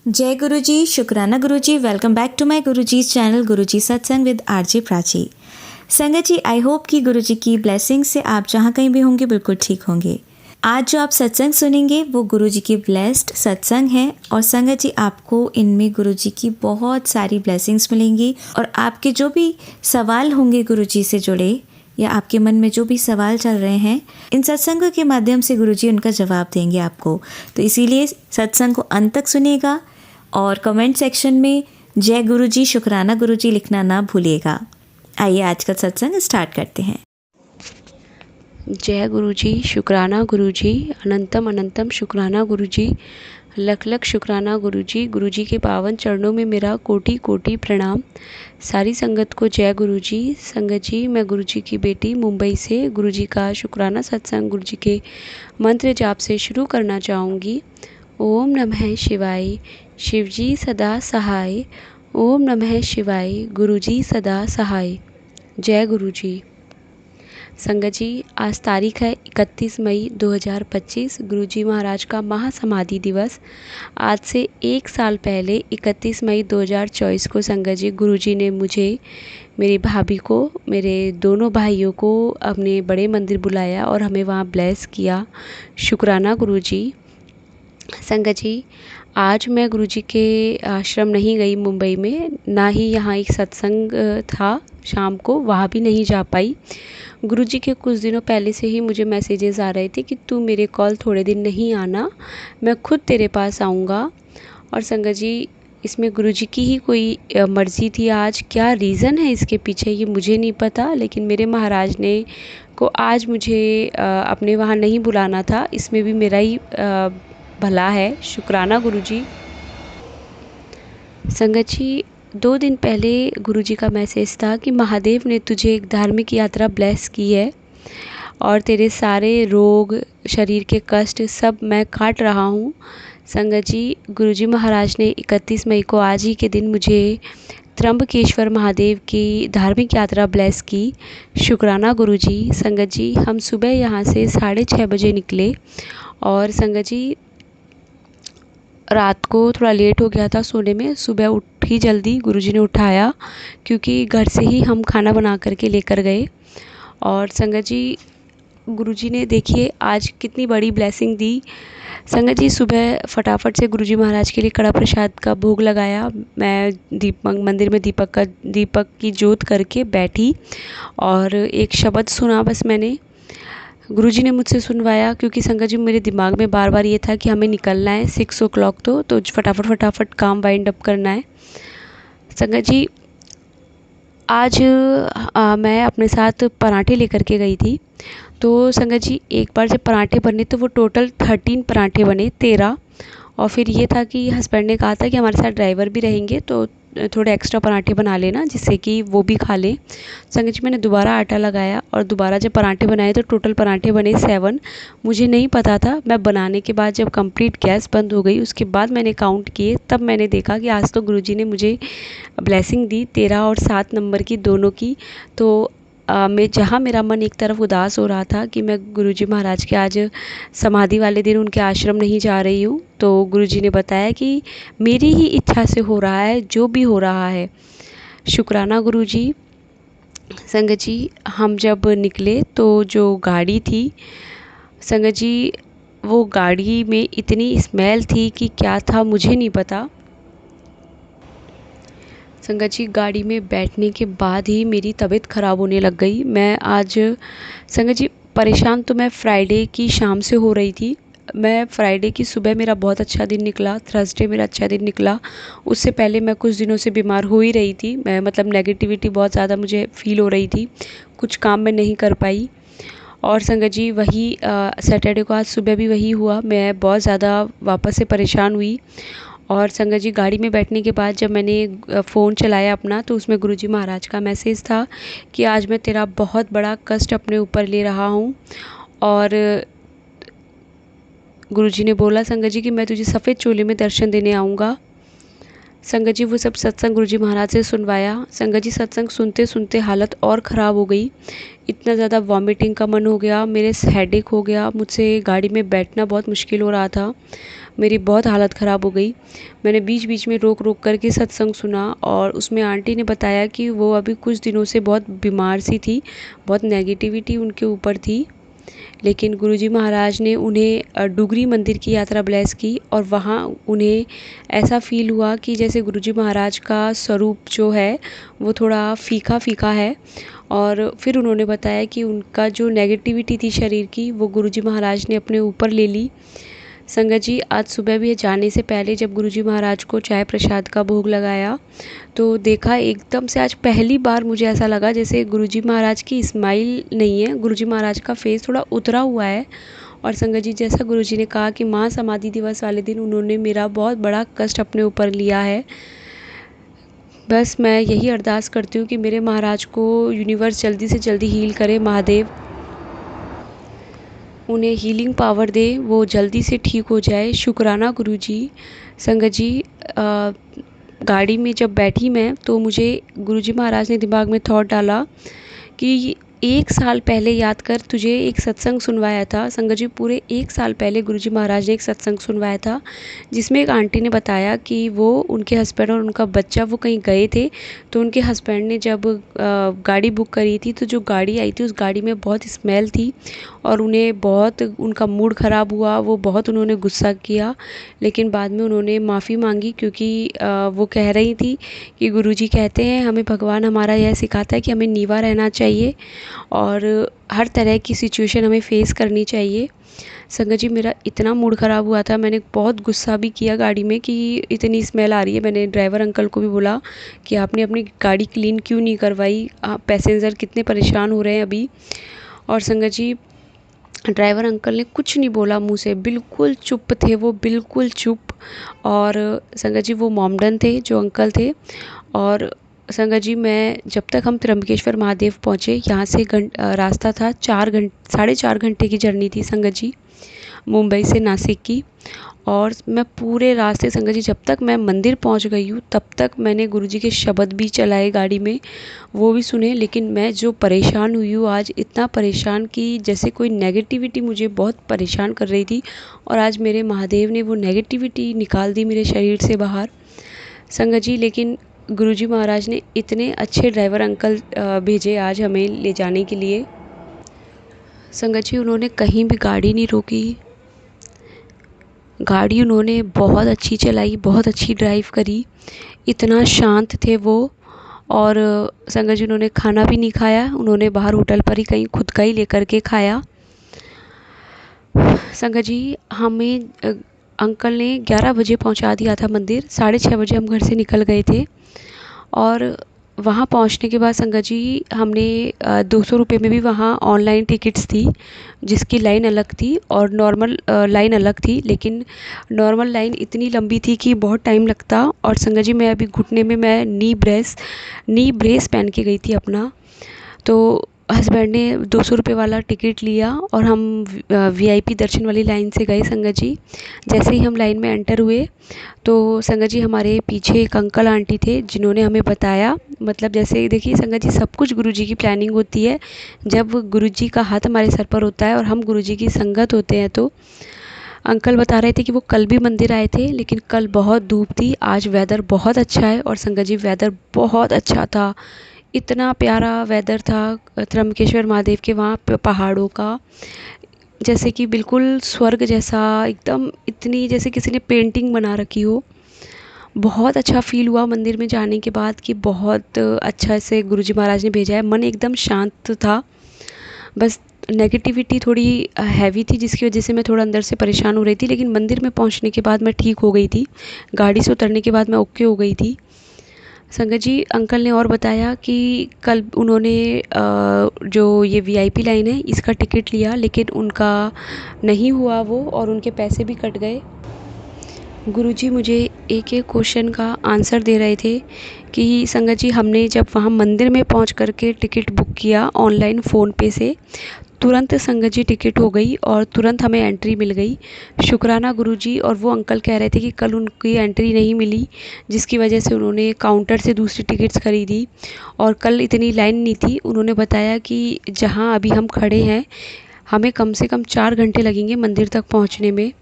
जय गुरु जी, शुक्राना गुरु जी। Welcome back to my Guru ji channel गुरु जी सत्संग विद आरजे प्राची। संगत जी, आई होप कि गुरु जी की ब्लेसिंग से आप जहाँ कहीं भी होंगे बिल्कुल ठीक होंगे। आज जो आप सत्संग सुनेंगे वो गुरु जी की ब्लेस्ड सत्संग है और संगत जी आपको इनमें गुरु जी की बहुत सारी ब्लेसिंग्स मिलेंगी और आपके जो भी सवाल होंगे गुरु जी से जुड़े या आपके मन में जो भी सवाल चल रहे हैं, इन सत्संगों के माध्यम से गुरुजी उनका जवाब देंगे आपको। तो इसीलिए सत्संग को अंत तक सुनिएगा और कमेंट सेक्शन में जय गुरुजी, शुक्राना गुरुजी लिखना ना भूलिएगा। आइए आज का सत्संग स्टार्ट करते हैं। जय गुरुजी, शुक्राना गुरुजी, अनंतम अनंतम शुक्राना गुरुजी, लख लख शुक्राना गुरुजी। गुरुजी के पावन चरणों में मेरा कोटि कोटि प्रणाम। सारी संगत को जय गुरुजी। संगत जी, मैं गुरुजी की बेटी मुंबई से गुरुजी का शुक्राना सत्संग गुरुजी के मंत्र जाप से शुरू करना चाहूँगी। ओम नमः शिवाय, शिवजी सदा सहाय। ओम नमः शिवाय, गुरुजी सदा सहाय। जय गुरुजी। संगत जी, आज तारीख है 31 मई 2025, गुरुजी महाराज का महासमाधि दिवस। आज से 1 साल पहले 31 मई 2024 को संगत जी गुरुजी ने मुझे, मेरी भाभी को, मेरे दोनों भाइयों को अपने बड़े मंदिर बुलाया और हमें वहाँ ब्लेस किया। शुक्राना गुरुजी। संगत जी, आज मैं गुरुजी के आश्रम नहीं गई मुंबई में, ना ही यहाँ एक सत्संग था शाम को, वहाँ भी नहीं जा पाई। गुरुजी के कुछ दिनों पहले से ही मुझे मैसेजेस आ रहे थे कि तू मेरे कॉल थोड़े दिन नहीं आना, मैं खुद तेरे पास आऊँगा। और संगत जी, इसमें गुरुजी की ही कोई मर्ज़ी थी। आज क्या रीज़न है इसके पीछे ये मुझे नहीं पता, लेकिन मेरे महाराज ने को आज मुझे अपने वहाँ नहीं बुलाना था। इसमें भी मेरा ही भला है। शुक्राना गुरुजी। संगत जी, 2 दिन पहले गुरुजी का मैसेज था कि महादेव ने तुझे एक धार्मिक यात्रा ब्लेस की है और तेरे सारे रोग, शरीर के कष्ट सब मैं काट रहा हूँ। संगत जी, गुरुजी महाराज ने 31 मई को आज ही के दिन मुझे त्र्यंबकेश्वर महादेव की धार्मिक यात्रा ब्लेस की। शुक्राना गुरुजी। संगत जी, हम सुबह यहाँ से 6:30 बजे निकले और संगत जी रात को थोड़ा लेट हो गया था सोने में। सुबह उठी जल्दी, गुरुजी ने उठाया क्योंकि घर से ही हम खाना बना करके लेकर गए। और संगत जी, गुरुजी ने देखिए आज कितनी बड़ी ब्लेसिंग दी। संगत जी, सुबह फटाफट से गुरुजी महाराज के लिए कड़ा प्रसाद का भोग लगाया। मैं मंदिर में दीपक की जोत करके बैठी और एक शब्द सुना बस मैंने। गुरुजी ने मुझसे सुनवाया क्योंकि संगत जी मेरे दिमाग में बार बार ये था कि हमें निकलना है 6 o'clock तो फटाफट काम वाइंड अप करना है। संगत जी, आज मैं अपने साथ पराठे लेकर के गई थी। तो संगत जी, एक बार जब पराठे बने तो वो टोटल 13 पराठे बने, 13। और फिर ये था कि हस्बैंड ने कहा था कि हमारे साथ ड्राइवर भी रहेंगे तो थोड़े एक्स्ट्रा पराठे बना लेना जिससे कि वो भी खा लें। संगत जी, मैंने दोबारा आटा लगाया और दोबारा जब पराठे बनाए तो टोटल पराठे बने 7। मुझे नहीं पता था, मैं बनाने के बाद जब कंप्लीट गैस बंद हो गई उसके बाद मैंने काउंट किए, तब मैंने देखा कि आज तो गुरुजी ने मुझे ब्लेसिंग दी 13 और 7 नंबर की दोनों की। तो मैं जहाँ मेरा मन एक तरफ उदास हो रहा था कि मैं गुरुजी महाराज के आज समाधि वाले दिन उनके आश्रम नहीं जा रही हूँ, तो गुरुजी ने बताया कि मेरी ही इच्छा से हो रहा है जो भी हो रहा है। शुक्राना गुरुजी। संगत जी, हम जब निकले तो जो गाड़ी थी संगत जी, वो गाड़ी में इतनी स्मेल थी कि क्या था मुझे नहीं पता। संगत जी, गाड़ी में बैठने के बाद ही मेरी तबीयत ख़राब होने लग गई। मैं आज संगत जी परेशान तो मैं फ्राइडे की शाम से हो रही थी। मैं फ्राइडे की सुबह मेरा बहुत अच्छा दिन निकला, थर्सडे मेरा अच्छा दिन निकला। उससे पहले मैं कुछ दिनों से बीमार हो ही रही थी। मैं मतलब नेगेटिविटी बहुत ज़्यादा मुझे फ़ील हो रही थी, कुछ काम मैं नहीं कर पाई। और संगत जी, वही सैटरडे को आज सुबह भी वही हुआ, मैं बहुत ज़्यादा वापस से परेशान हुई। और संगत जी, गाड़ी में बैठने के बाद जब मैंने फ़ोन चलाया अपना तो उसमें गुरुजी महाराज का मैसेज था कि आज मैं तेरा बहुत बड़ा कष्ट अपने ऊपर ले रहा हूँ। और गुरुजी ने बोला संगत जी कि मैं तुझे सफ़ेद चोले में दर्शन देने आऊँगा। संगत जी, वो सब सत्संग गुरुजी महाराज से सुनवाया। संगत जी, सत्संग सुनते सुनते हालत और ख़राब हो गई। इतना ज़्यादा वॉमिटिंग का मन हो गया, मेरे हेडेक हो गया, मुझसे गाड़ी में बैठना बहुत मुश्किल हो रहा था। मेरी बहुत हालत ख़राब हो गई। मैंने बीच बीच में रोक रोक करके सत्संग सुना और उसमें आंटी ने बताया कि वो अभी कुछ दिनों से बहुत बीमार सी थी, बहुत नेगेटिविटी उनके ऊपर थी। लेकिन गुरुजी महाराज ने उन्हें डुगरी मंदिर की यात्रा ब्लेस की और वहाँ उन्हें ऐसा फील हुआ कि जैसे गुरुजी महाराज का स्वरूप जो है वो थोड़ा फीका फीका है। और फिर उन्होंने बताया कि उनका जो नेगेटिविटी थी शरीर की वो गुरुजी महाराज ने अपने ऊपर ले ली। संगत जी, आज सुबह भी जाने से पहले जब गुरुजी महाराज को चाय प्रसाद का भोग लगाया तो देखा एकदम से आज पहली बार मुझे ऐसा लगा जैसे गुरुजी महाराज की स्माइल नहीं है, गुरुजी महाराज का फेस थोड़ा उतरा हुआ है। और संगत जी, जैसा गुरुजी ने कहा कि महासमाधि दिवस वाले दिन उन्होंने मेरा बहुत बड़ा कष्ट अपने ऊपर लिया है। बस मैं यही अरदास करती हूँ कि मेरे महाराज को यूनिवर्स जल्दी से जल्दी हील करे, महादेव उन्हें हीलिंग पावर दे, वो जल्दी से ठीक हो जाए। शुक्राना गुरुजी। संगत जी, गाड़ी में जब बैठी मैं तो मुझे गुरुजी महाराज ने दिमाग में थॉट डाला कि 1 साल पहले याद कर, तुझे एक सत्संग सुनवाया था। संगत जी, पूरे 1 साल पहले गुरुजी महाराज ने एक सत्संग सुनवाया था जिसमें एक आंटी ने बताया कि वो उनके हस्बैंड और उनका बच्चा वो कहीं गए थे, तो उनके हस्बैंड ने जब गाड़ी बुक करी थी तो जो गाड़ी आई थी उस गाड़ी में बहुत स्मेल थी और उन्हें बहुत उनका मूड ख़राब हुआ, वो बहुत उन्होंने गुस्सा किया। लेकिन बाद में उन्होंने माफ़ी मांगी क्योंकि वो कह रही थी कि गुरुजी कहते हैं हमें भगवान हमारा यह सिखाता है कि हमें नीवा रहना चाहिए और हर तरह की सिचुएशन हमें फेस करनी चाहिए। संगत जी, मेरा इतना मूड ख़राब हुआ था, मैंने बहुत गुस्सा भी किया गाड़ी में कि इतनी स्मेल आ रही है। मैंने ड्राइवर अंकल को भी बोला कि आपने अपनी गाड़ी क्लीन क्यों नहीं करवाई, पैसेंजर कितने परेशान हो रहे हैं अभी। और संगत जी, ड्राइवर अंकल ने कुछ नहीं बोला मुँह से, बिल्कुल चुप थे वो, बिल्कुल चुप। और संगत जी, वो मोमडन थे जो अंकल थे। और संगत जी, मैं जब तक हम त्र्यंबकेश्वर महादेव पहुँचे, यहाँ से रास्ता था 4.5 घंटे की जर्नी थी संगत जी, मुंबई से नासिक की। और मैं पूरे रास्ते संगत जी जब तक मैं मंदिर पहुंच गई हूँ तब तक मैंने गुरुजी के शब्द भी चलाए गाड़ी में, वो भी सुने। लेकिन मैं जो परेशान हुई हूँ आज, इतना परेशान कि जैसे कोई नेगेटिविटी मुझे बहुत परेशान कर रही थी और आज मेरे महादेव ने वो नेगेटिविटी निकाल दी मेरे शरीर से बाहर संगत जी। लेकिन गुरुजी महाराज ने इतने अच्छे ड्राइवर अंकल भेजे आज हमें ले जाने के लिए। संगत जी, उन्होंने कहीं भी गाड़ी नहीं रोकी, गाड़ी उन्होंने बहुत अच्छी चलाई, बहुत अच्छी ड्राइव करी, इतना शांत थे वो। और संगत जी, उन्होंने खाना भी नहीं खाया, उन्होंने बाहर होटल पर ही कहीं खुद का ही लेकर के खाया। संगत जी, हमें अंकल ने 11 बजे पहुंचा दिया था मंदिर, 6:30 बजे हम घर से निकल गए थे। और वहाँ पहुँचने के बाद संगत जी हमने 200 रुपये में भी वहाँ ऑनलाइन टिकट्स थी जिसकी लाइन अलग थी और नॉर्मल लाइन अलग थी। लेकिन नॉर्मल लाइन इतनी लंबी थी कि बहुत टाइम लगता। और संगत जी, मैं अभी घुटने में मैं नी ब्रेस पहन के गई थी अपना, तो हस्बैंड ने 200 रुपये वाला टिकट लिया और हम वीआईपी दर्शन वाली लाइन से गए संगत जी। जैसे ही हम लाइन में एंटर हुए तो संगत जी हमारे पीछे एक अंकल आंटी थे जिन्होंने हमें बताया, मतलब जैसे देखिए संगत जी, सब कुछ गुरुजी की प्लानिंग होती है। जब गुरुजी का हाथ हमारे सर पर होता है और हम गुरुजी की संगत होते हैं तो अंकल बता रहे थे कि वो कल भी मंदिर आए थे लेकिन कल बहुत धूप थी, आज वेदर बहुत अच्छा है। और संगत जी, वेदर बहुत अच्छा था, इतना प्यारा वेदर था त्र्यंबकेश्वर महादेव के वहाँ पहाड़ों का, जैसे कि बिल्कुल स्वर्ग जैसा, एकदम इतनी जैसे किसी ने पेंटिंग बना रखी हो। बहुत अच्छा फील हुआ मंदिर में जाने के बाद कि बहुत अच्छा से गुरुजी महाराज ने भेजा है। मन एकदम शांत था, बस नेगेटिविटी थोड़ी हैवी थी जिसकी वजह से मैं थोड़ा अंदर से परेशान हो रही थी। लेकिन मंदिर में पहुंचने के बाद मैं ठीक हो गई थी, गाड़ी से उतरने के बाद मैं ओके हो गई थी। संगत जी, अंकल ने और बताया कि कल उन्होंने जो ये वीआईपी लाइन है इसका टिकट लिया लेकिन उनका नहीं हुआ वो और उनके पैसे भी कट गए। गुरुजी मुझे एक एक क्वेश्चन का आंसर दे रहे थे कि संगत जी, हमने जब वहाँ मंदिर में पहुँच कर के टिकट बुक किया ऑनलाइन फ़ोन पे से, तुरंत संगत जी टिकट हो गई और तुरंत हमें एंट्री मिल गई। शुक्राना गुरुजी। और वो अंकल कह रहे थे कि कल उनकी एंट्री नहीं मिली जिसकी वजह से उन्होंने काउंटर से दूसरी टिकट्स खरीदी और कल इतनी लाइन नहीं थी। उन्होंने बताया कि जहाँ अभी हम खड़े हैं हमें कम से कम 4 घंटे लगेंगे मंदिर तक पहुंचने में।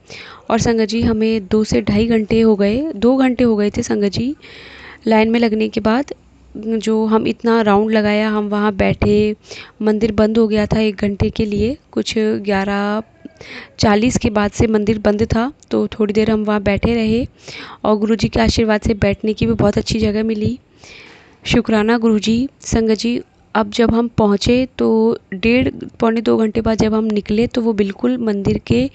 और संगत जी हमें 2 से ढाई घंटे हो गए, 2 घंटे हो गए थे संगत जी लाइन में लगने के बाद। जो हम इतना राउंड लगाया, हम वहाँ बैठे, मंदिर बंद हो गया था 1 घंटे के लिए, कुछ 11:40 के बाद से मंदिर बंद था, तो थोड़ी देर हम वहाँ बैठे रहे और गुरुजी के आशीर्वाद से बैठने की भी बहुत अच्छी जगह मिली। शुक्राना गुरुजी। संगत जी अब जब हम पहुँचे तो 1.5-2 घंटे बाद जब हम निकले तो वो बिल्कुल मंदिर के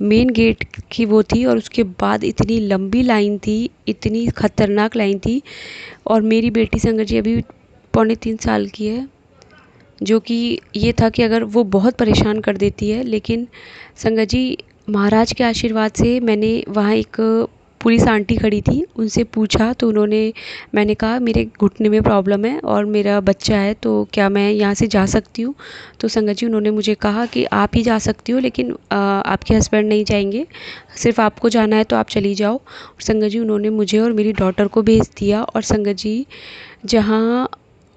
मेन गेट की वो थी, और उसके बाद इतनी लंबी लाइन थी, इतनी ख़तरनाक लाइन थी। और मेरी बेटी संगत जी अभी 2.25 साल की है, जो कि ये था कि अगर वो बहुत परेशान कर देती है, लेकिन संगत जी महाराज के आशीर्वाद से मैंने वहाँ एक पुलिस आंटी खड़ी थी, उनसे पूछा तो मैंने कहा मेरे घुटने में प्रॉब्लम है और मेरा बच्चा है, तो क्या मैं यहाँ से जा सकती हूँ? तो संगत जी उन्होंने मुझे कहा कि आप ही जा सकती हो, लेकिन आपके हस्बैंड नहीं जाएंगे, सिर्फ आपको जाना है तो आप चली जाओ। और संगत जी उन्होंने मुझे और मेरी डॉटर को भेज दिया। और संगत जी जहाँ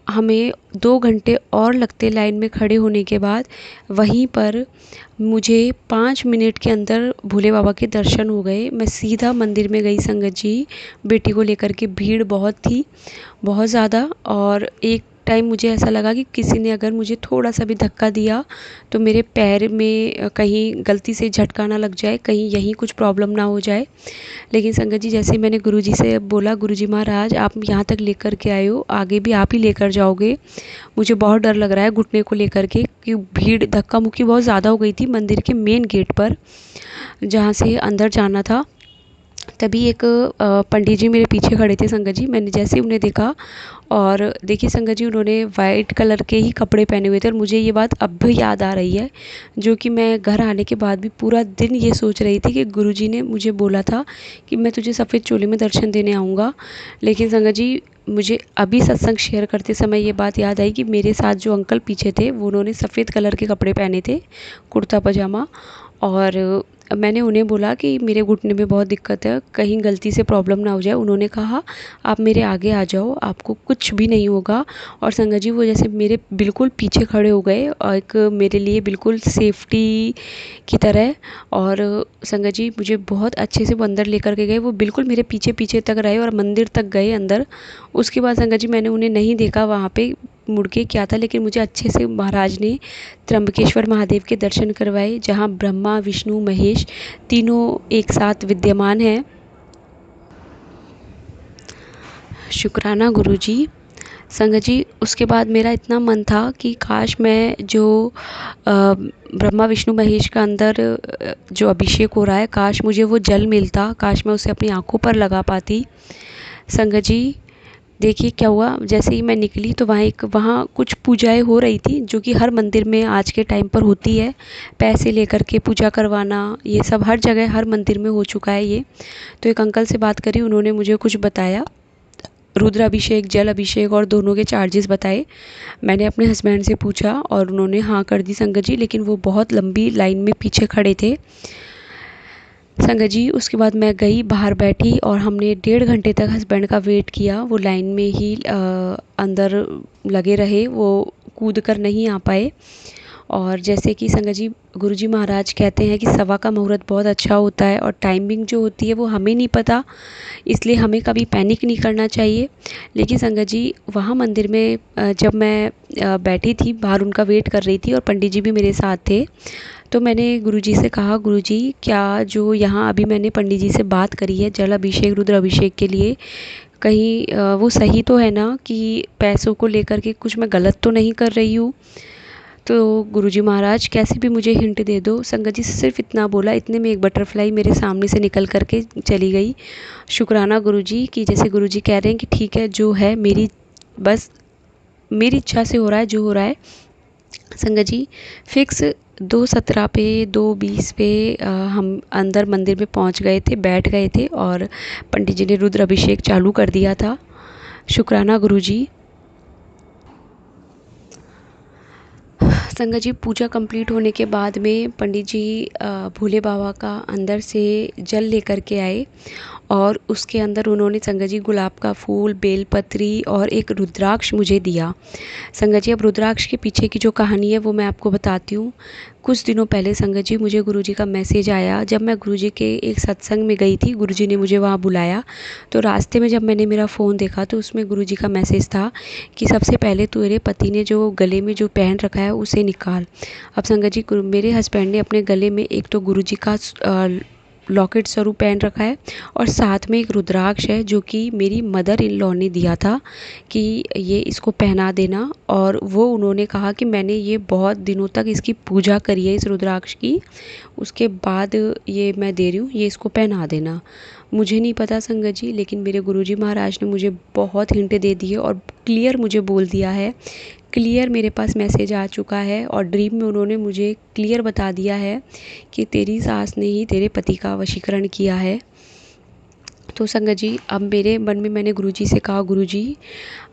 हमें 2 घंटे और लगते लाइन में खड़े होने के बाद, वहीं पर मुझे 5 मिनट के अंदर भोले बाबा के दर्शन हो गए। मैं सीधा मंदिर में गई संगत जी बेटी को लेकर के। भीड़ बहुत थी, बहुत ज़्यादा, और एक टाइम मुझे ऐसा लगा कि किसी ने अगर मुझे थोड़ा सा भी धक्का दिया तो मेरे पैर में कहीं गलती से झटका ना लग जाए, कहीं यहीं कुछ प्रॉब्लम ना हो जाए। लेकिन संगत जी जैसे मैंने गुरुजी से बोला, गुरुजी महाराज आप यहाँ तक लेकर के आए हो, आगे भी आप ही लेकर जाओगे, मुझे बहुत डर लग रहा है घुटने को लेकर के, कि भीड़ धक्का मुक्की बहुत ज़्यादा हो गई थी मंदिर के मेन गेट पर जहाँ से अंदर जाना था। तभी एक पंडित जी मेरे पीछे खड़े थे संगत जी। मैंने जैसे ही उन्हें देखा, और देखिए संगत जी उन्होंने वाइट कलर के ही कपड़े पहने हुए थे, और मुझे ये बात अब भी याद आ रही है, जो कि मैं घर आने के बाद भी पूरा दिन ये सोच रही थी कि गुरुजी ने मुझे बोला था कि मैं तुझे सफ़ेद चोले में दर्शन देने आऊँगा। लेकिन संगत जी मुझे अभी सत्संग शेयर करते समय ये बात याद आई कि मेरे साथ जो अंकल पीछे थे वो उन्होंने सफ़ेद कलर के कपड़े पहने थे, कुर्ता पजामा। और मैंने उन्हें बोला कि मेरे घुटने में बहुत दिक्कत है, कहीं गलती से प्रॉब्लम ना हो जाए। उन्होंने कहा आप मेरे आगे आ जाओ, आपको कुछ भी नहीं होगा। और संगत जी वो जैसे मेरे बिल्कुल पीछे खड़े हो गए, और एक मेरे लिए बिल्कुल सेफ्टी की तरह। और संगत जी मुझे बहुत अच्छे से वो अंदर लेकर के गए, वो बिल्कुल मेरे पीछे पीछे तक रहे और मंदिर तक गए अंदर। उसके बाद संगत जी मैंने उन्हें नहीं देखा वहाँ पे मुड़ के क्या था, लेकिन मुझे अच्छे से महाराज ने त्र्यंबकेश्वर महादेव के दर्शन करवाए, जहाँ ब्रह्मा विष्णु महेश तीनों एक साथ विद्यमान हैं। शुक्राना गुरुजी। संगत जी उसके बाद मेरा इतना मन था कि काश मैं जो ब्रह्मा विष्णु महेश का अंदर जो अभिषेक हो रहा है, काश मुझे वो जल मिलता, काश मैं उसे अपनी आंखों पर लगा पाती। संगत जी देखिए क्या हुआ, जैसे ही मैं निकली तो वहाँ कुछ पूजाएं हो रही थी, जो कि हर मंदिर में आज के टाइम पर होती है, पैसे लेकर के पूजा करवाना, ये सब हर जगह हर मंदिर में हो चुका है ये। तो एक अंकल से बात करी, उन्होंने मुझे कुछ बताया, रुद्र अभिषेक जल अभिषेक और दोनों के चार्जेस बताए। मैंने अपने हस्बैंड से पूछा और उन्होंने हाँ कर दी संगत जी, लेकिन वो बहुत लंबी लाइन में पीछे खड़े थे संगत जी। उसके बाद मैं गई बाहर बैठी और हमने 1.5 घंटे तक हस्बैंड का वेट किया। वो लाइन में ही अंदर लगे रहे, वो कूद कर नहीं आ पाए। और जैसे कि संगत जी गुरुजी महाराज कहते हैं कि सवा का मुहूर्त बहुत अच्छा होता है, और टाइमिंग जो होती है वो हमें नहीं पता, इसलिए हमें कभी पैनिक नहीं करना चाहिए। लेकिन संगत जी वहाँ मंदिर में जब मैं बैठी थी बाहर, उनका वेट कर रही थी और पंडित जी भी मेरे साथ थे, तो मैंने गुरुजी से कहा, गुरुजी क्या जो यहाँ अभी मैंने पंडित जी से बात करी है जल अभिषेक रुद्र अभिषेक के लिए, कहीं वो सही तो है ना, कि पैसों को लेकर के कुछ मैं गलत तो नहीं कर रही हूँ? तो गुरुजी महाराज कैसे भी मुझे हिंट दे दो। संगत जी सिर्फ इतना बोला, इतने में एक बटरफ्लाई मेरे सामने से निकल करके चली गई। शुक्राना गुरुजी कि जैसे गुरुजी कह रहे हैं कि ठीक है जो है बस मेरी इच्छा से हो रहा है जो हो रहा है। संगत जी फिक्स 2:17 पे 2:20 पे हम अंदर मंदिर में पहुंच गए थे, बैठ गए थे, और पंडित जी ने रुद्र अभिषेक चालू कर दिया था। शुक्राना गुरुजी। संगत जी पूजा कंप्लीट होने के बाद में पंडित जी भोले बाबा का अंदर से जल लेकर के आए, और उसके अंदर उन्होंने संगत जी गुलाब का फूल, बेलपत्री और एक रुद्राक्ष मुझे दिया। संगत जी अब रुद्राक्ष के पीछे की जो कहानी है वो मैं आपको बताती हूँ। कुछ दिनों पहले संगत जी मुझे गुरुजी का मैसेज आया। जब मैं गुरुजी के एक सत्संग में गई थी, गुरुजी ने मुझे वहाँ बुलाया, तो रास्ते में जब मैंने मेरा फ़ोन देखा तो उसमें गुरुजी का मैसेज था कि सबसे पहले तेरे पति ने जो गले में जो पहन रखा है उसे निकाल। अब संगत जी मेरे हस्बैंड ने अपने गले में एक तो गुरुजी का लॉकेट स्वरूप पहन रखा है और साथ में एक रुद्राक्ष है जो कि मेरी मदर इन लॉ ने दिया था कि ये इसको पहना देना। और वो उन्होंने कहा कि मैंने ये बहुत दिनों तक इसकी पूजा करी है, इस रुद्राक्ष की, उसके बाद ये मैं दे रही हूँ, ये इसको पहना देना। मुझे नहीं पता संगत जी, लेकिन मेरे गुरुजी महाराज ने मुझे बहुत हिंट दे दिए और क्लियर मुझे बोल दिया है, क्लियर मेरे पास मैसेज आ चुका है और ड्रीम में उन्होंने मुझे क्लियर बता दिया है कि तेरी सास ने ही तेरे पति का वशीकरण किया है। तो संगत जी अब मेरे मन में मैंने गुरुजी से कहा, गुरुजी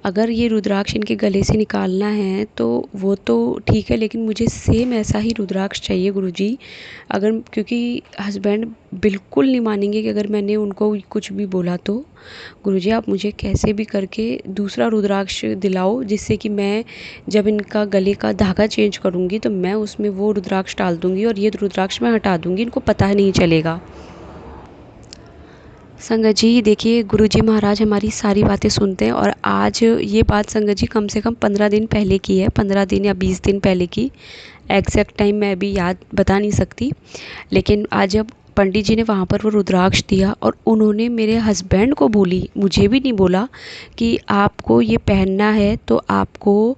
अगर ये रुद्राक्ष इनके गले से निकालना है तो वो तो ठीक है, लेकिन मुझे सेम ऐसा ही रुद्राक्ष चाहिए गुरुजी। अगर क्योंकि हस्बैंड बिल्कुल नहीं मानेंगे कि अगर मैंने उनको कुछ भी बोला तो गुरुजी आप मुझे कैसे भी करके दूसरा रुद्राक्ष दिलाओ, जिससे कि मैं जब इनका गले का धागा चेंज करूँगी तो मैं उसमें वो रुद्राक्ष डाल दूँगी और ये रुद्राक्ष मैं हटा दूँगी, इनको पता नहीं चलेगा। संगत जी देखिए गुरुजी महाराज हमारी सारी बातें सुनते हैं और आज ये बात संगत जी कम से कम 15 दिन पहले की है, 15 दिन या 20 दिन पहले की। एग्जैक्ट टाइम मैं अभी याद बता नहीं सकती, लेकिन आज जब पंडित जी ने वहाँ पर वो रुद्राक्ष दिया और उन्होंने मेरे हस्बैंड को बोली, मुझे भी नहीं बोला कि आपको ये पहनना है तो आपको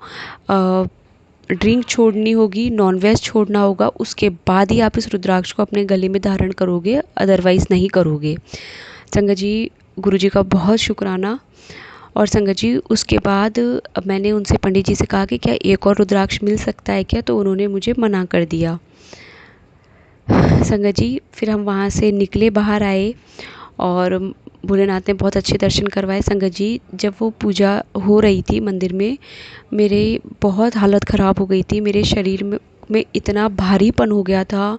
ड्रिंक छोड़नी होगी, नॉनवेज छोड़ना होगा, उसके बाद ही आप इस रुद्राक्ष को अपने गले में धारण करोगे, अदरवाइज़ नहीं करोगे। संगत जी गुरुजी का बहुत शुक्राना। और संगत जी उसके बाद मैंने उनसे पंडित जी से कहा कि क्या एक और रुद्राक्ष मिल सकता है क्या, तो उन्होंने मुझे मना कर दिया। संगत जी फिर हम वहाँ से निकले, बाहर आए और भोलेनाथ ने बहुत अच्छे दर्शन करवाए। संगत जी जब वो पूजा हो रही थी मंदिर में, मेरे बहुत हालत ख़राब हो गई थी, मेरे शरीर में इतना भारीपन हो गया था,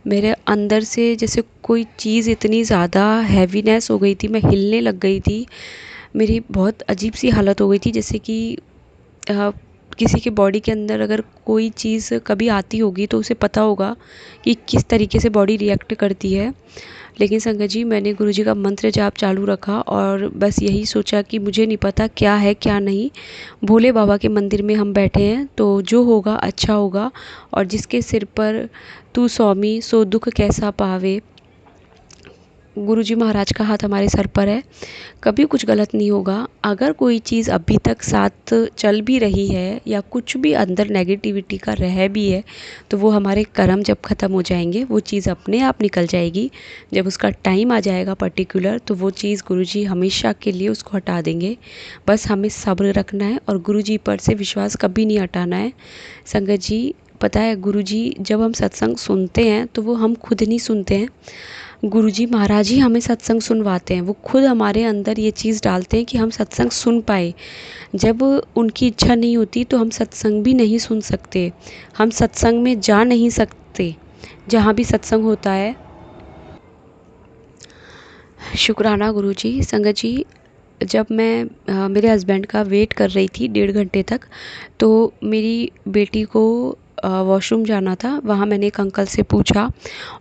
मेरे अंदर से जैसे कोई चीज़ इतनी ज़्यादा हैवीनेस हो गई थी, मैं हिलने लग गई थी, मेरी बहुत अजीब सी हालत हो गई थी, जैसे कि किसी के बॉडी के अंदर अगर कोई चीज़ कभी आती होगी तो उसे पता होगा कि किस तरीके से बॉडी रिएक्ट करती है। लेकिन संगत जी मैंने गुरुजी का मंत्र जाप चालू रखा और बस यही सोचा कि मुझे नहीं पता क्या है क्या नहीं, भोले बाबा के मंदिर में हम बैठे हैं तो जो होगा अच्छा होगा, और जिसके सिर पर तू स्वामी सो दुख कैसा पावे, गुरुजी महाराज का हाथ हमारे सर पर है, कभी कुछ गलत नहीं होगा। अगर कोई चीज़ अभी तक साथ चल भी रही है या कुछ भी अंदर नेगेटिविटी का रह भी है तो वो हमारे कर्म जब ख़त्म हो जाएंगे वो चीज़ अपने आप निकल जाएगी। जब उसका टाइम आ जाएगा पर्टिकुलर तो वो चीज़ गुरुजी हमेशा के लिए उसको हटा देंगे। बस हमें सब्र रखना है और गुरुजी पर से विश्वास कभी नहीं हटाना है। संगत जी पता है गुरुजी जब हम सत्संग सुनते हैं तो वो हम खुद नहीं सुनते हैं, गुरुजी महाराज ही हमें सत्संग सुनवाते हैं, वो खुद हमारे अंदर ये चीज़ डालते हैं कि हम सत्संग सुन पाए। जब उनकी इच्छा नहीं होती तो हम सत्संग भी नहीं सुन सकते, हम सत्संग में जा नहीं सकते जहाँ भी सत्संग होता है। शुक्राना गुरुजी। संगत जी जब मैं मेरे हस्बैंड का वेट कर रही थी 1.5 घंटे तक, तो मेरी बेटी को वॉशरूम जाना था, वहाँ मैंने एक अंकल से पूछा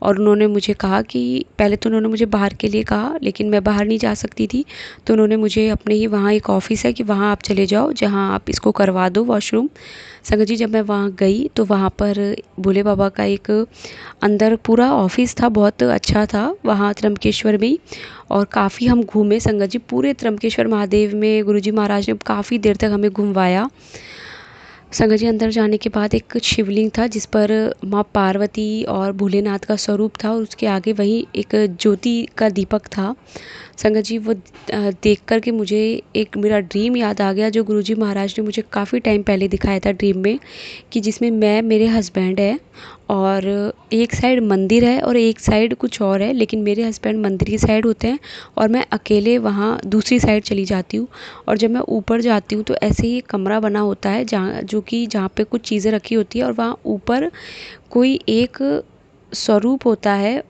और उन्होंने मुझे कहा कि पहले तो उन्होंने मुझे बाहर के लिए कहा लेकिन मैं बाहर नहीं जा सकती थी, तो उन्होंने मुझे अपने ही वहाँ एक ऑफ़िस है कि वहाँ आप चले जाओ जहाँ आप इसको करवा दो वॉशरूम। संगत जी जब मैं वहाँ गई तो वहाँ पर भोले बाबा का एक अंदर पूरा ऑफ़िस था, बहुत अच्छा था वहाँ त्र्यंबकेश्वर में ही, और काफ़ी हम घूमे संगत जी, पूरे त्र्यंबकेश्वर महादेव में गुरुजी महाराज ने काफ़ी देर तक हमें घुमवाया। संगत जी अंदर जाने के बाद एक शिवलिंग था जिस पर माँ पार्वती और भोलेनाथ का स्वरूप था और उसके आगे वहीं एक ज्योति का दीपक था। संगत जी वो देख कर के मुझे एक मेरा ड्रीम याद आ गया जो गुरुजी महाराज ने मुझे काफ़ी टाइम पहले दिखाया था ड्रीम में, कि जिसमें मैं, मेरे हस्बैंड है और एक साइड मंदिर है और एक साइड कुछ और है, लेकिन मेरे हस्बैंड मंदिर की साइड होते हैं और मैं अकेले वहाँ दूसरी साइड चली जाती हूँ। और जब मैं ऊपर जाती हूँ तो ऐसे ही एक कमरा बना होता है जहाँ पे कुछ चीज़ें रखी होती है और वहाँ ऊपर कोई एक स्वरूप होता है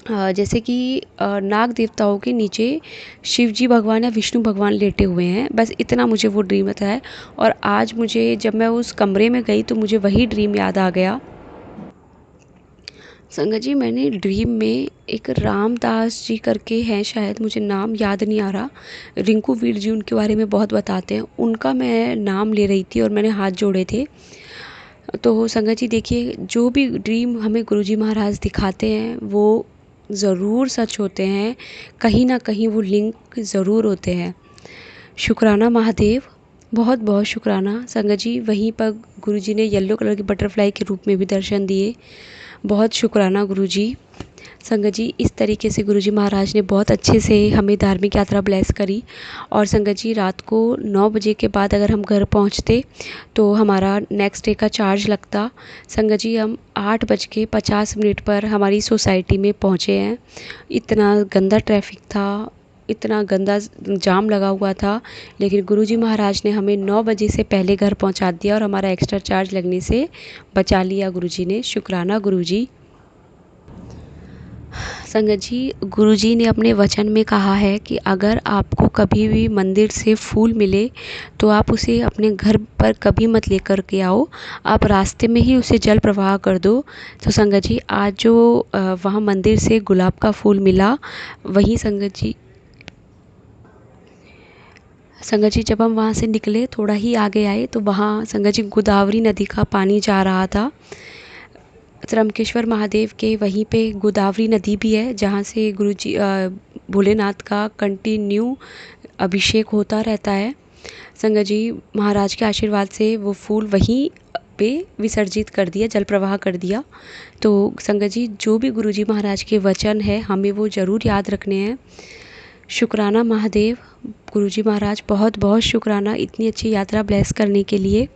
जैसे कि नाग देवताओं के नीचे शिव जी भगवान या विष्णु भगवान लेटे हुए हैं, बस इतना मुझे वो ड्रीम आता है। और आज मुझे जब मैं उस कमरे में गई तो मुझे वही ड्रीम याद आ गया। संगत जी, मैंने ड्रीम में एक रामदास जी करके हैं, शायद मुझे नाम याद नहीं आ रहा, रिंकू वीर जी उनके बारे में बहुत बताते हैं, उनका मैं नाम ले रही थी और मैंने हाथ जोड़े थे। तो संगत जी देखिए, जो भी ड्रीम हमें गुरुजी महाराज दिखाते हैं वो ज़रूर सच होते हैं, कहीं ना कहीं वो लिंक ज़रूर होते हैं। शुक्राना महादेव, बहुत बहुत शुक्राना संगत जी। वहीं पर गुरुजी ने येलो कलर की बटरफ्लाई के रूप में भी दर्शन दिए, बहुत शुक्राना गुरुजी। संगत जी, इस तरीके से गुरुजी महाराज ने बहुत अच्छे से हमें धार्मिक यात्रा ब्लेस करी। और संगत जी, रात को 9 बजे के बाद अगर हम घर पहुंचते तो हमारा नेक्स्ट डे का चार्ज लगता। संगत जी, हम 8:50 पर हमारी सोसाइटी में पहुंचे हैं। इतना गंदा ट्रैफिक था, इतना गंदा जाम लगा हुआ था, लेकिन गुरुजी महाराज ने हमें 9 बजे से पहले घर पहुंचा दिया और हमारा एक्स्ट्रा चार्ज लगने से बचा लिया गुरुजी ने। शुक्राना गुरुजी। संगत जी, गुरुजी ने अपने वचन में कहा है कि अगर आपको कभी भी मंदिर से फूल मिले तो आप उसे अपने घर पर कभी मत लेकर के आओ, आप रास्ते में ही उसे जल प्रवाह कर दो। तो संगत जी, आज जो वहाँ मंदिर से गुलाब का फूल मिला, वही संगत जी जब हम वहाँ से निकले, थोड़ा ही आगे आए तो वहाँ संगत जी गोदावरी नदी का पानी जा रहा था। त्रंबकेश्वर महादेव के वहीं पे गोदावरी नदी भी है, जहाँ से गुरुजी भोलेनाथ का कंटिन्यू अभिषेक होता रहता है। संगत जी, महाराज के आशीर्वाद से वो फूल वहीं पे विसर्जित कर दिया, जल प्रवाह कर दिया। तो संगत जी, जो भी गुरुजी महाराज के वचन है हमें वो ज़रूर याद रखने हैं। शुक्राना महादेव, गुरुजी महाराज बहुत बहुत शुक्राना इतनी अच्छी यात्रा ब्लेस करने के लिए।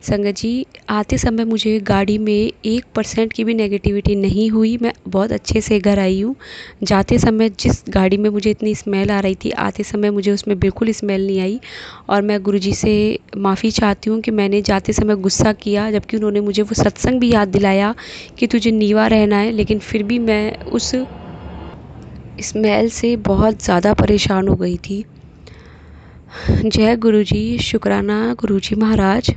संगत जी, आते समय मुझे गाड़ी में 1% की भी नेगेटिविटी नहीं हुई, मैं बहुत अच्छे से घर आई हूँ। जाते समय जिस गाड़ी में मुझे इतनी स्मेल आ रही थी, आते समय मुझे उसमें बिल्कुल स्मेल नहीं आई। और मैं गुरुजी से माफ़ी चाहती हूँ कि मैंने जाते समय गुस्सा किया, जबकि उन्होंने मुझे वो सत्संग भी याद दिलाया कि तुझे नीवा रहना है, लेकिन फिर भी मैं उस स्मेल से बहुत ज़्यादा परेशान हो गई थी। जय गुरुजी, शुक्राना गुरुजी महाराज।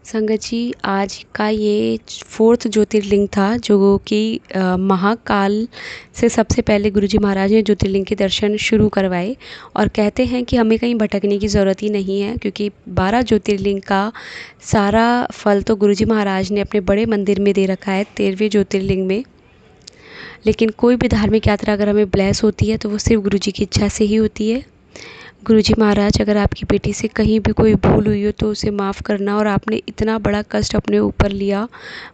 संगत जी, आज का ये 4th ज्योतिर्लिंग था, जो कि महाकाल से सबसे पहले गुरुजी महाराज ने ज्योतिर्लिंग के दर्शन शुरू करवाए। और कहते हैं कि हमें कहीं भटकने की ज़रूरत ही नहीं है, क्योंकि 12 ज्योतिर्लिंग का सारा फल तो गुरुजी महाराज ने अपने बड़े मंदिर में दे रखा है, 13वें ज्योतिर्लिंग में। लेकिन कोई भी धार्मिक यात्रा अगर हमें ब्लेस होती है तो वो सिर्फ गुरुजी की इच्छा से ही होती है। गुरुजी महाराज, अगर आपकी बेटी से कहीं भी कोई भूल हुई हो तो उसे माफ़ करना, और आपने इतना बड़ा कष्ट अपने ऊपर लिया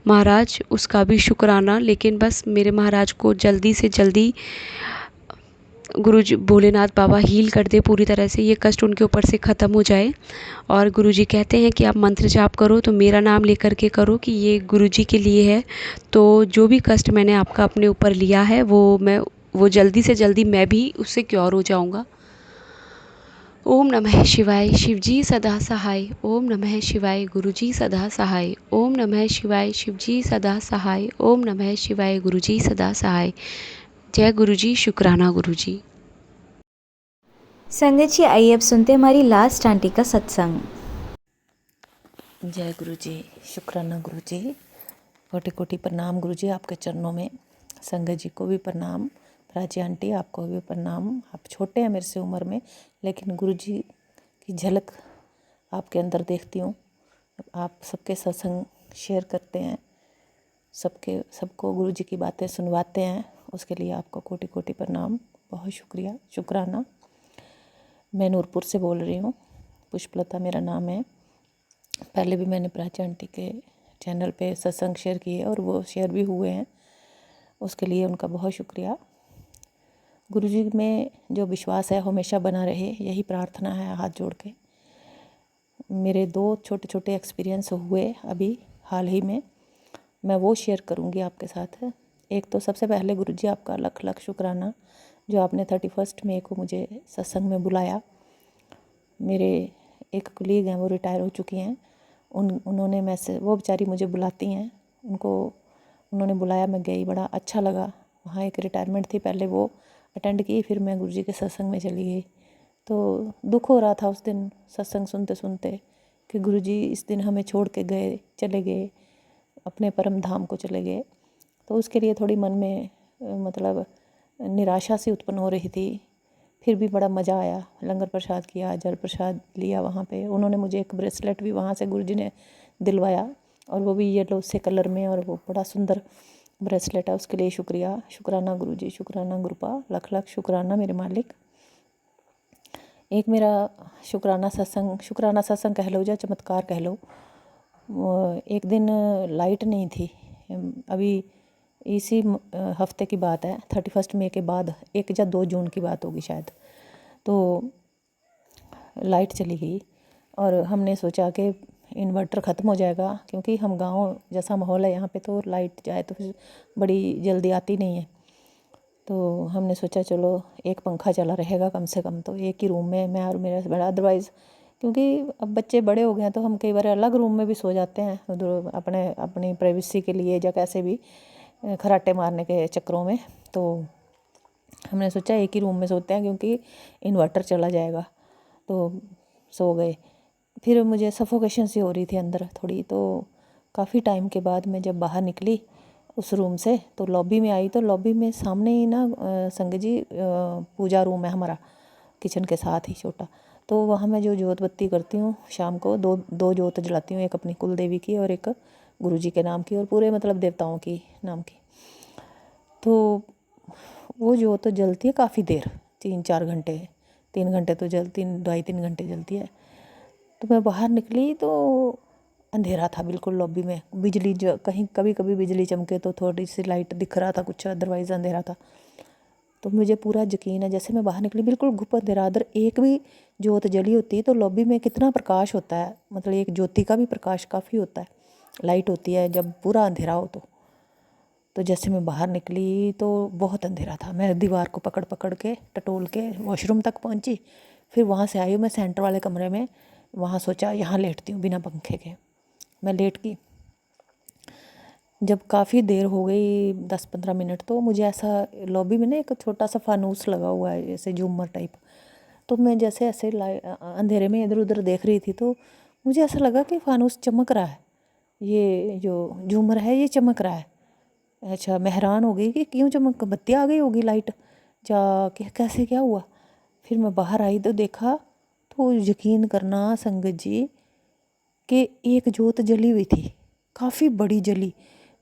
महाराज, उसका भी शुक्राना। लेकिन बस मेरे महाराज को जल्दी से जल्दी गुरुजी भोलेनाथ बाबा हील कर दे, पूरी तरह से ये कष्ट उनके ऊपर से ख़त्म हो जाए। और गुरुजी कहते हैं कि आप मंत्र जाप करो तो मेरा नाम लेकर के करो कि ये गुरुजी के लिए है। तो जो भी कष्ट मैंने आपका अपने ऊपर लिया है वो जल्दी से जल्दी मैं भी उससे क्योर हो जाऊँगा। ओम नमः शिवाय, शिवजी सदा सहाय। ओम नमः शिवाय, गुरुजी सदा सहाय। ओम नमः शिवाय, शिवजी सदा सहाय। ओम नमः शिवाय, गुरुजी सदा सहाय। जय गुरुजी, शुक्राना गुरुजी। संगत जी, आइए अब सुनते हैं हमारी लास्ट आंटी का सत्संग। जय गुरु जी, शुक्राना गुरु जी, कोटि कोटि प्रणाम गुरु जी आपके चरणों में। संगत जी को भी प्रणाम, प्राची आंटी आपको भी प्रणाम। आप छोटे हैं मेरे से उम्र में, लेकिन गुरु जी की झलक आपके अंदर देखती हूँ। आप सबके सत्संग शेयर करते हैं, सबको गुरु जी की बातें सुनवाते हैं, उसके लिए आपको कोटि कोटि प्रणाम, बहुत शुक्रिया, शुक्राना। मैं नूरपुर से बोल रही हूँ, पुष्पलता मेरा नाम है। पहले भी मैंने प्राची आंटी के चैनल पे सत्संग शेयर किए और वो शेयर भी हुए हैं, उसके लिए उनका बहुत शुक्रिया। गुरुजी में जो विश्वास है हमेशा बना रहे, यही प्रार्थना है हाथ जोड़ के। मेरे 2 छोटे छोटे एक्सपीरियंस हुए अभी हाल ही में, मैं वो शेयर करूँगी आपके साथ। एक तो सबसे पहले गुरुजी आपका लख लख शुक्राना, जो आपने 31 मई को मुझे सत्संग में बुलाया। मेरे एक कलीग हैं, वो रिटायर हो चुकी हैं, उन्होंने मैसेज, वो बेचारी मुझे बुलाती हैं, उनको उन्होंने बुलाया, मैं गई, बड़ा अच्छा लगा। वहाँ एक रिटायरमेंट थी, पहले वो अटेंड की, फिर मैं गुरुजी के सत्संग में चली गई। तो दुख हो रहा था उस दिन सत्संग सुनते सुनते कि गुरुजी इस दिन हमें छोड़ के गए, चले गए, अपने परम धाम को चले गए। तो उसके लिए थोड़ी मन में मतलब निराशा सी उत्पन्न हो रही थी। फिर भी बड़ा मज़ा आया, लंगर प्रसाद किया, जल प्रसाद लिया वहाँ पे। उन्होंने मुझे एक ब्रेसलेट भी वहाँ से गुरुजी ने दिलवाया, और वो भी येलो से कलर में, और वो बड़ा सुंदर ब्रेसलेट है। उसके लिए शुक्रिया, शुक्राना गुरुजी, शुक्राना गुरुपा, लख लख शुक्राना मेरे मालिक। एक मेरा शुक्राना सत्संग कह लो या चमत्कार कह लो। एक दिन लाइट नहीं थी, अभी इसी हफ्ते की बात है, 31 मई के बाद, 1 या 2 जून की बात होगी शायद। तो लाइट चली गई और हमने सोचा कि इन्वर्टर ख़त्म हो जाएगा, क्योंकि हम गांव जैसा माहौल है यहाँ पे, तो लाइट जाए तो फिर बड़ी जल्दी आती नहीं है। तो हमने सोचा चलो एक पंखा चला रहेगा कम से कम, तो एक ही रूम में मैं और मेरा बड़ा, अदरवाइज़ क्योंकि अब बच्चे बड़े हो गए हैं तो हम कई बार अलग रूम में भी सो जाते हैं, उधर अपनी प्राइवेसी के लिए या कैसे भी खराटे मारने के चक्करों में। तो हमने सोचा एक ही रूम में सोते हैं, क्योंकि इन्वर्टर चला जाएगा। तो सो गए। फिर मुझे सफोकेशन सी हो रही थी अंदर थोड़ी, तो काफ़ी टाइम के बाद मैं जब बाहर निकली उस रूम से, तो लॉबी में आई, तो लॉबी में सामने ही ना संगत जी पूजा रूम है हमारा, किचन के साथ ही छोटा। तो वहाँ मैं जो जोत बत्ती करती हूँ शाम को, दो जोत जलाती हूँ, एक अपनी कुल देवी की और एक गुरुजी के नाम की, और पूरे मतलब देवताओं की नाम की। तो वो जोत तो जलती है काफ़ी देर, 3-4 घंटे, 3 घंटे तो जलती, 2.5-3 घंटे जलती है। तो मैं बाहर निकली तो अंधेरा था बिल्कुल लॉबी में। बिजली जो कहीं कभी कभी बिजली चमके तो थोड़ी सी लाइट दिख रहा था कुछ, अदरवाइज़ अंधेरा था। तो मुझे पूरा यकीन है, जैसे मैं बाहर निकली बिल्कुल घुप अंधेरा, अदर एक भी जोत जली होती तो लॉबी में कितना प्रकाश होता है, मतलब एक ज्योति का भी प्रकाश काफ़ी होता है, लाइट होती है जब पूरा अंधेरा हो। तो जैसे मैं बाहर निकली तो बहुत अंधेरा था। मैं दीवार को पकड़ पकड़ के टटोल के वॉशरूम तक पहुंची, फिर वहाँ से आई मैं सेंटर वाले कमरे में, वहाँ सोचा यहाँ लेटती हूँ बिना पंखे के। मैं लेट गई। जब काफ़ी देर हो गई, 10-15 मिनट, तो मुझे ऐसा लॉबी में ना एक छोटा सा फानूस लगा हुआ है जैसे झूमर टाइप। तो मैं जैसे ऐसे अंधेरे में इधर उधर देख रही थी, तो मुझे ऐसा लगा कि फानूस चमक रहा है, ये जो झूमर है ये चमक रहा है। अच्छा, मैं हैरान हो गई कि क्यों चमक, बत्ती आ गई होगी लाइट जा कैसे क्या हुआ। फिर मैं बाहर आई तो देखा, तो यकीन करना संगत जी कि एक जोत जली हुई थी, काफ़ी बड़ी जली।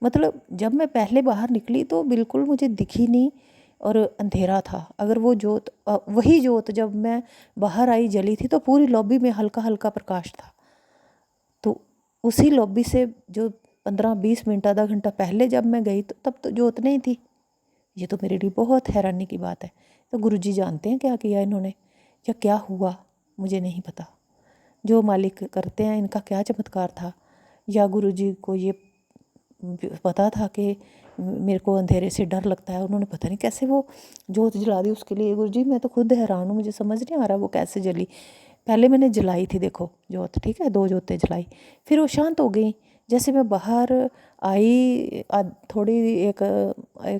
मतलब जब मैं पहले बाहर निकली तो बिल्कुल मुझे दिखी नहीं और अंधेरा था। अगर वो जोत वही जोत जब मैं बाहर आई जली थी, तो पूरी लॉबी में हल्का हल्का प्रकाश था। तो उसी लॉबी से जो 15-20 मिनट, आधा घंटा पहले जब मैं गई, तो तब तो जोत नहीं थी। ये तो मेरे लिए बहुत हैरानी की बात है। तो गुरुजी जानते हैं क्या किया इन्होंने या क्या हुआ, मुझे नहीं पता। जो मालिक करते हैं इनका क्या चमत्कार था, या गुरुजी को ये पता था कि मेरे को अंधेरे से डर लगता है, उन्होंने पता नहीं कैसे वो जोत जला दी उसके लिए। गुरुजी मैं तो खुद हैरान हूँ, मुझे समझ नहीं आ रहा वो कैसे जली। पहले मैंने जलाई थी देखो जोत, ठीक है, 2 जोतें जलाई, फिर वो शांत हो गई। जैसे मैं बाहर आई थोड़ी एक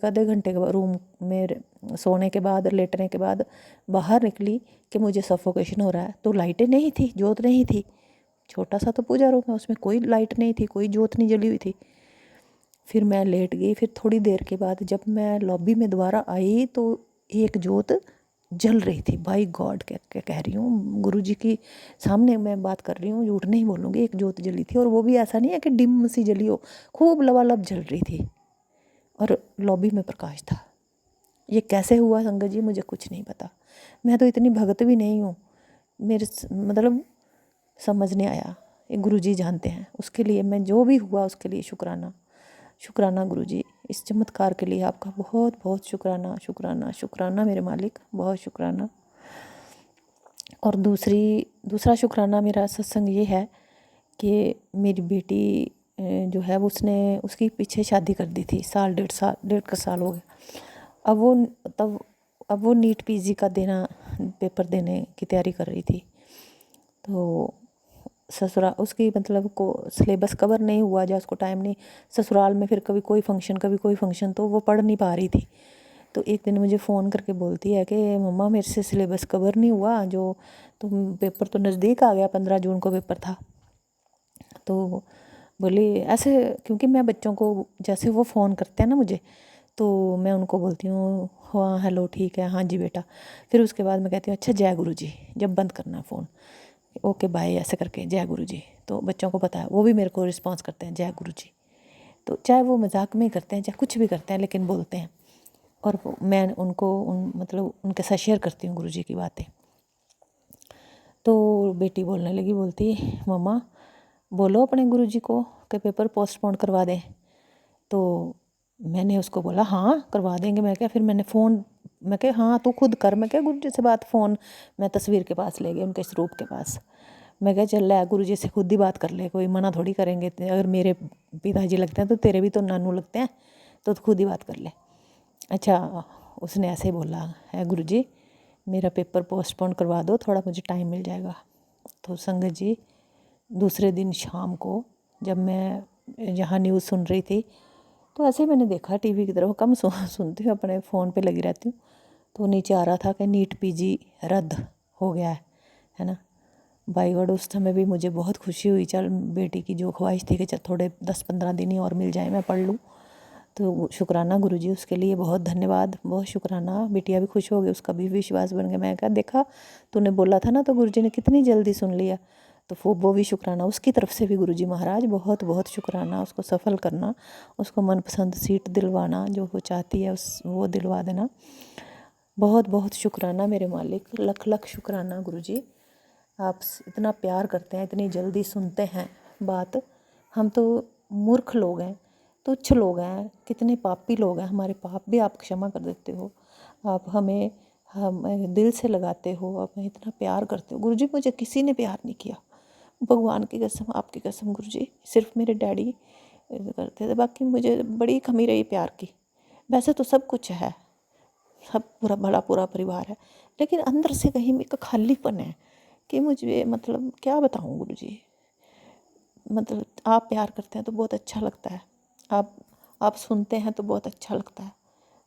आधे घंटे के बाद रूम में सोने के बाद, लेटने के बाद बाहर निकली कि मुझे सफोकेशन हो रहा है, तो लाइटें नहीं थी, जोत नहीं थी। छोटा सा तो पूजा रूम है, उसमें कोई लाइट नहीं थी, कोई जोत नहीं जली हुई थी। फिर मैं लेट गई। फिर थोड़ी देर के बाद जब मैं लॉबी में दोबारा आई तो एक जोत जल रही थी। बाय गॉड कह रही हूँ, गुरुजी की सामने मैं बात कर रही हूँ, झूठ नहीं बोलूँगी, एक जोत जली थी। और वो भी ऐसा नहीं है कि डिम सी जली हो, खूब लबालब जल रही थी और लॉबी में प्रकाश था। ये कैसे हुआ संगत जी, मुझे कुछ नहीं पता। मैं तो इतनी भगत भी नहीं हूँ, मेरे मतलब समझ नहीं आया, ये गुरुजी जानते हैं। उसके लिए मैं जो भी हुआ उसके लिए शुक्राना, शुक्राना गुरुजी, इस चमत्कार के लिए आपका बहुत बहुत शुक्राना, शुक्राना, शुक्राना मेरे मालिक, बहुत शुक्राना। और दूसरा शुक्राना मेरा सत्संग ये है कि मेरी बेटी जो है उसकी पीछे शादी कर दी थी, 1.5 हो गया। अब वो नीट पीजी का पेपर देने की तैयारी कर रही थी। तो ससुराल उसकी मतलब को सिलेबस कवर नहीं हुआ, या उसको टाइम नहीं, ससुराल में फिर कभी कोई फंक्शन तो वो पढ़ नहीं पा रही थी। तो एक दिन मुझे फ़ोन करके बोलती है कि मम्मा मेरे से सिलेबस कवर नहीं हुआ, जो तुम पेपर तो नज़दीक आ गया, 15 जून को पेपर था। तो बोली ऐसे, क्योंकि मैं बच्चों को जैसे वो फ़ोन करते हैं ना मुझे, तो मैं उनको बोलती हूँ हाँ हेलो ठीक है, हाँ जी बेटा। फिर उसके बाद मैं कहती हूँ अच्छा जय गुरु जी, जब बंद करना है फ़ोन, ओके बाय, ऐसे करके जय गुरु जी। तो बच्चों को पता है, वो भी मेरे को रिस्पॉन्स करते हैं जय गुरु जी। तो चाहे वो मजाक में करते हैं चाहे कुछ भी करते हैं, लेकिन बोलते हैं। और मैं उनको मतलब उनके साथ शेयर करती हूँ गुरु जी की बातें। तो बेटी बोलने लगी, बोलती मम्मा बोलो अपने गुरु जी को कि पेपर पोस्टपोन करवा दें। तो मैंने उसको बोला हाँ करवा देंगे। मैं क्या, फिर मैंने फ़ोन, मैं क्या हाँ तू खुद कर, मैं क्या गुरु जी से बात, फ़ोन मैं तस्वीर के पास ले गई, उनके स्वरूप के पास। मैं क्या चल रहा है, गुरु जी से खुद ही बात कर ले, कोई मना थोड़ी करेंगे। अगर मेरे पिताजी लगते हैं तो तेरे भी तो नानू लगते हैं, तो खुद ही बात कर ले। अच्छा, उसने ऐसे ही बोला है गुरु जी मेरा पेपर पोस्टपोन करवा दो, थोड़ा मुझे टाइम मिल जाएगा। तो संगत जी दूसरे दिन शाम को जब मैं यहाँ न्यूज़ सुन रही थी, तो ऐसे ही मैंने देखा टीवी की तरफ, कम सुनती हूँ, अपने फ़ोन पे लगी रहती हूँ। तो नीचे आ रहा था कि नीट पीजी रद्द हो गया है ना। बाई गॉड उस समय भी मुझे बहुत खुशी हुई। चल बेटी की जो ख्वाहिश थी कि चल थोड़े 10-15 दिन ही और मिल जाए, मैं पढ़ लूँ। तो शुक्राना गुरुजी, उसके लिए बहुत धन्यवाद, बहुत शुक्राना। बिटिया भी खुश हो गई, उसका भी विश्वास बन गया। मैं कहा देखा तूने बोला था ना, तो गुरुजी ने कितनी जल्दी सुन लिया। तो वो भी शुक्राना उसकी तरफ से भी। गुरुजी महाराज बहुत बहुत शुक्राना, उसको सफल करना, उसको मनपसंद सीट दिलवाना, जो वो चाहती है उस वो दिलवा देना। बहुत बहुत शुक्राना मेरे मालिक, लख लख शुक्राना गुरुजी। आप इतना प्यार करते हैं, इतनी जल्दी सुनते हैं बात। हम तो मूर्ख लोग हैं, तुच्छ लोग हैं, कितने पापी लोग हैं, हमारे पाप भी आप क्षमा कर देते हो। आप हमें दिल से लगाते हो, आप हमें इतना प्यार करते हो। गुरुजी मुझे किसी ने प्यार नहीं किया, भगवान की कसम, आपकी कसम गुरुजी। सिर्फ मेरे डैडी करते थे, बाकी मुझे बड़ी कमी रही प्यार की। वैसे तो सब कुछ है, सब पूरा भला पूरा परिवार है, लेकिन अंदर से कहीं एक खालीपन है कि मुझे मतलब क्या बताऊँ गुरुजी। मतलब आप प्यार करते हैं तो बहुत अच्छा लगता है, आप सुनते हैं तो बहुत अच्छा लगता है।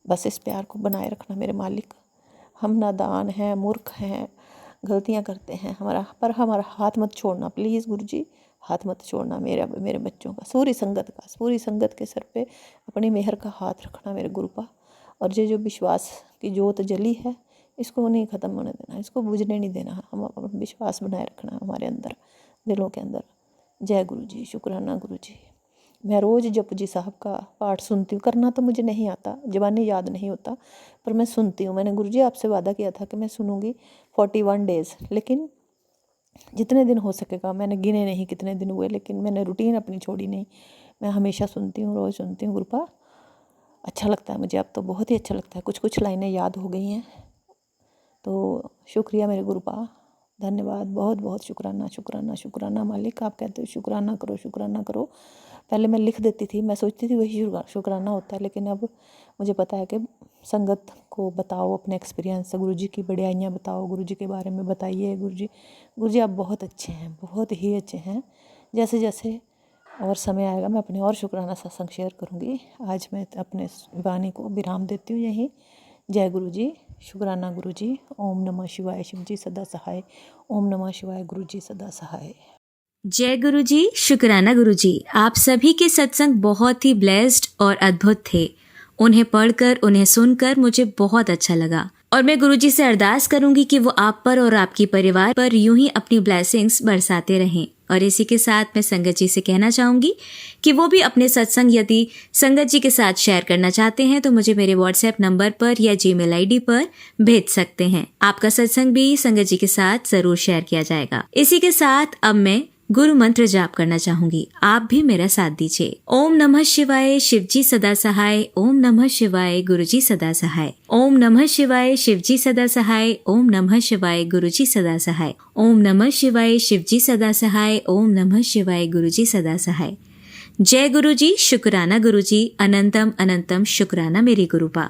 बस इस प्यार को बनाए रखना मेरे मालिक। हम नादान हैं, मूर्ख हैं, गलतियां करते हैं, हमारा हाथ मत छोड़ना प्लीज़ गुरुजी, हाथ मत छोड़ना मेरे बच्चों का, पूरी संगत के सर पे अपनी मेहर का हाथ रखना मेरे गुरुपा। और जो विश्वास की जोत जली है, इसको नहीं ख़त्म होने देना, इसको बुझने नहीं देना। हम अपना विश्वास बनाए रखना हमारे अंदर, दिलों के अंदर। जय गुरु जी, शुक्राना गुरु जी। मैं रोज़ जपजी साहब का पाठ सुनती हूँ, करना तो मुझे नहीं आता, ज़बानी याद नहीं होता, पर मैं सुनती हूँ। मैंने गुरु जी आपसे वादा किया था कि मैं सुनूंगी 41 डेज़, लेकिन जितने दिन हो सकेगा, मैंने गिने नहीं कितने दिन हुए, लेकिन मैंने रूटीन अपनी छोड़ी नहीं। मैं हमेशा सुनती हूँ, रोज़ सुनती हूँ गुरुपा। अच्छा लगता है मुझे, अब तो बहुत ही अच्छा लगता है, कुछ कुछ लाइनें याद हो गई हैं। तो शुक्रिया मेरे गुरुपा, धन्यवाद, बहुत बहुत शुक्राना शुक्राना शुक्राना मालिक। आप कहते हो शुक्राना करो शुक्राना करो, पहले मैं लिख देती थी, मैं सोचती थी वही शुक्राना होता है, लेकिन अब मुझे पता है कि संगत को बताओ अपने एक्सपीरियंस, गुरु जी की बढ़ियाइयाँ बताओ, गुरु जी के बारे में बताइए। गुरु जी आप बहुत अच्छे हैं, बहुत ही अच्छे हैं। जैसे जैसे और समय आएगा मैं अपने और शुक्राना सत्संग शेयर करूँगी। आज मैं अपने वाणी को विराम देती हूँ यहीं। जय गुरु जी, शुक्राना गुरु जी। ओम नमः शिवाय, शिव जी सदा सहाय। ओम नमः शिवाय, गुरु जी सदा सहाय। जय गुरु जी, शुक्राना गुरु जी। आप सभी के सत्संग बहुत ही ब्लेस्ड और अद्भुत थे। उन्हें पढ़कर, उन्हें सुनकर मुझे बहुत अच्छा लगा, और मैं गुरु जी से अरदास करूंगी कि वो आप पर और आपकी परिवार पर यूं ही अपनी ब्लेसिंग्स बरसाते रहें। और इसी के साथ मैं संगत जी से कहना चाहूंगी कि वो भी अपने सत्संग यदि संगत जी के साथ शेयर करना चाहते हैं तो मुझे मेरे व्हाट्सएप नंबर पर या जीमेल आईडी पर भेज सकते हैं। आपका सत्संग भी संगत जी के साथ जरूर शेयर किया जाएगा। इसी के साथ अब मैं गुरु मंत्र जाप करना चाहूंगी, आप भी मेरा साथ दीजिए। ओम नमः शिवाय, शिव जी सदा सहाय। ओम नमः शिवाय, गुरु जी सदा सहाय। ओम नमः शिवाय, शिव जी सदा सहाय। ओम नमः शिवाय, गुरु जी सदा सहाय। ओम नमः शिवाय, शिव जी सदा सहाय। ओम नमः शिवाय, गुरु जी सदा सहाय। जय गुरु जी, शुक्राना गुरु जी। अनंतम अनंतम शुक्राना मेरी गुरुपा।